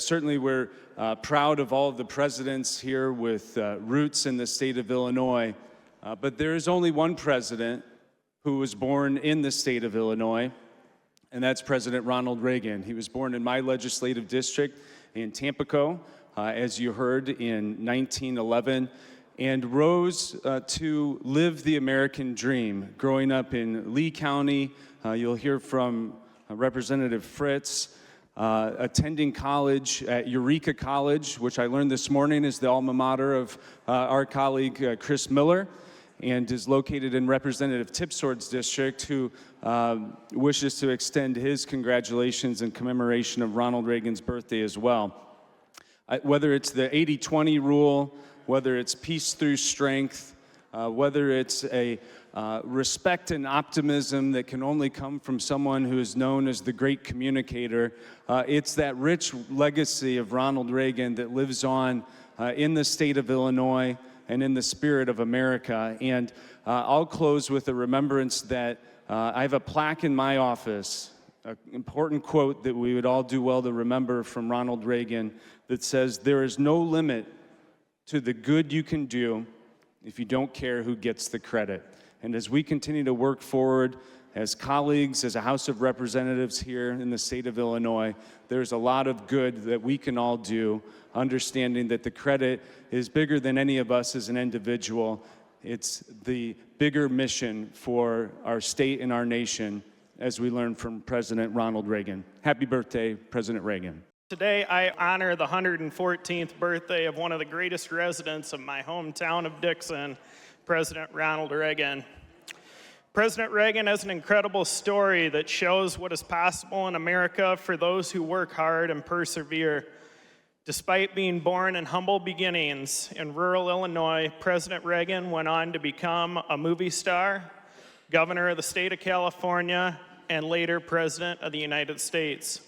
Certainly we're proud of all of the presidents here with roots in the state of Illinois, but there is only one president who was born in the state of Illinois, and that's President Ronald Reagan. He was born in my legislative district in Tampico, as you heard, in 1911, and rose to live the American dream. Growing up in Lee County, you'll hear from Representative Fritz, attending college at Eureka College, which I learned this morning is the alma mater of our colleague Chris Miller, and is located in Representative Tipsword's district, who wishes to extend his congratulations and commemoration of Ronald Reagan's birthday as well. Whether it's the 80-20 rule, whether it's peace through strength, whether it's a respect and optimism that can only come from someone who is known as the great communicator, it's that rich legacy of Ronald Reagan that lives on in the state of Illinois and in the spirit of America. And I'll close with a remembrance that I have a plaque in my office, an important quote that we would all do well to remember from Ronald Reagan, that says, "There is no limit to the good you can do if you don't care who gets the credit." And as we continue to work forward as colleagues, as a House of Representatives here in the state of Illinois, there's a lot of good that we can all do, understanding that the credit is bigger than any of us as an individual. It's the bigger mission for our state and our nation, as we learned from President Ronald Reagan. Happy birthday, President Reagan. Today, I honor the 114th birthday of one of the greatest residents of my hometown of Dixon, President Ronald Reagan. President Reagan has an incredible story that shows what is possible in America for those who work hard and persevere. Despite being born in humble beginnings in rural Illinois, President Reagan went on to become a movie star, governor of the state of California, and later President of the United States.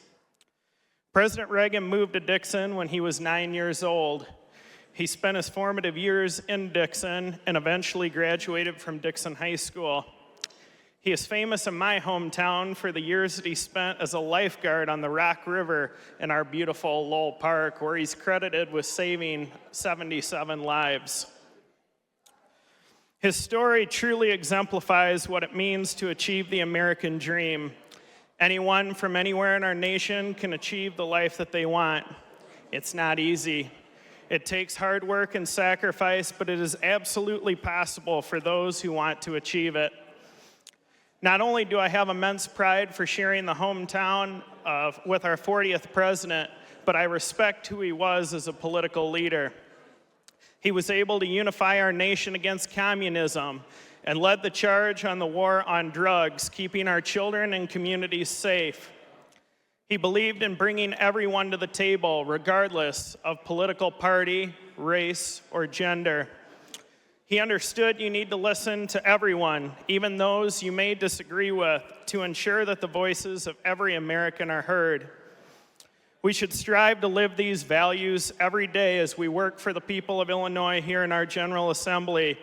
President Reagan moved to Dixon when he was 9 years old. He spent his formative years in Dixon and eventually graduated from Dixon High School. He is famous in my hometown for the years that he spent as a lifeguard on the Rock River in our beautiful Lowell Park, where he's credited with saving 77 lives. His story truly exemplifies what it means to achieve the American dream. Anyone from anywhere in our nation can achieve the life that they want. It's not easy. It takes hard work and sacrifice, but it is absolutely possible for those who want to achieve it. Not only do I have immense pride for sharing the hometown with our 40th president, but I respect who he was as a political leader. He was able to unify our nation against communism and led the charge on the war on drugs, keeping our children and communities safe. He believed in bringing everyone to the table, regardless of political party, race, or gender. He understood you need to listen to everyone, even those you may disagree with, to ensure that the voices of every American are heard. We should strive to live these values every day as we work for the people of Illinois here in our General Assembly.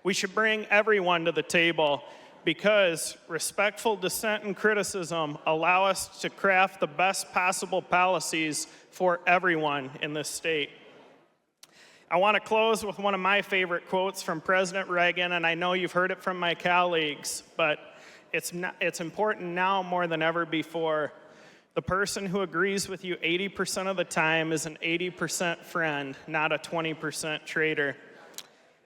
We should bring everyone to the table because respectful dissent and criticism allow us to craft the best possible policies for everyone in this state. I want to close with one of my favorite quotes from President Reagan, and I know you've heard it from my colleagues, but it's important now more than ever before. The person who agrees with you 80% of the time is an 80% friend, not a 20% traitor.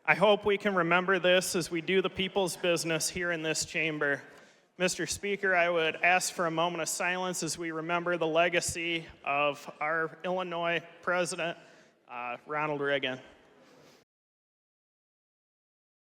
I hope we can remember this as we do the people's business here in this chamber. Mr. Speaker, I would ask for a moment of silence as we remember the legacy of our Illinois President, Ronald Reagan.